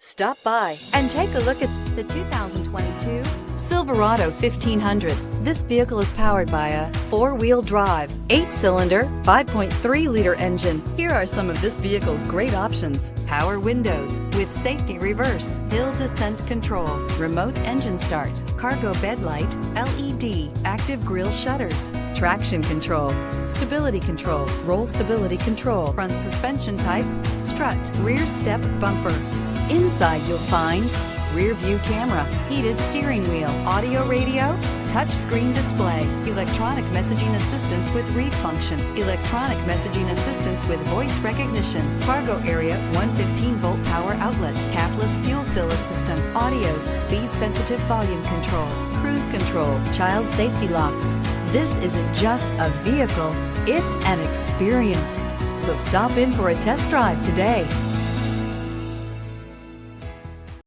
Stop by and take a look at the 2022 Silverado 1500. This vehicle is powered by a four-wheel drive, 8-cylinder, 5.3-liter engine. Here are some of this vehicle's great options: power windows with safety reverse, hill descent control, remote engine start, cargo bed light, LED, active grille shutters, traction control, stability control, roll stability control, front suspension type, strut, rear step bumper. Inside you'll find rear view camera, heated steering wheel, audio radio, touch screen display, electronic messaging assistance with read function, electronic messaging assistance with voice recognition, cargo area 115-volt power outlet, capless fuel filler system, audio, speed sensitive volume control, cruise control, child safety locks. This isn't just a vehicle, it's an experience. So stop in for a test drive today.